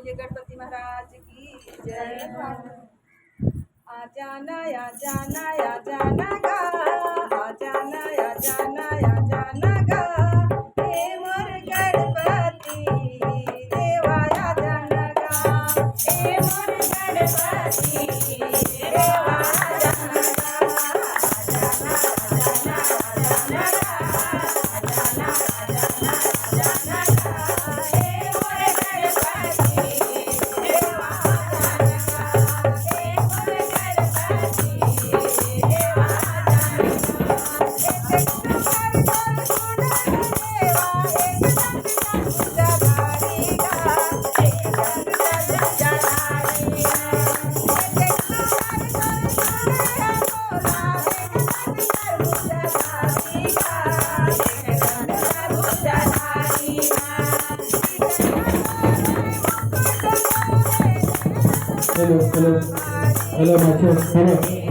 बोलिए गणपति महाराज की जय। आ जाना या जाना या जाना गा, आ जाना या जाना या जाना गा, हे मोर गणपति देवा या जाना गा, हे मोर गणपति देवा या जाना गा, hello, macho, hello. Hello, macho, hello.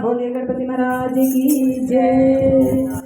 बोलिए गणपति महाराज की जय।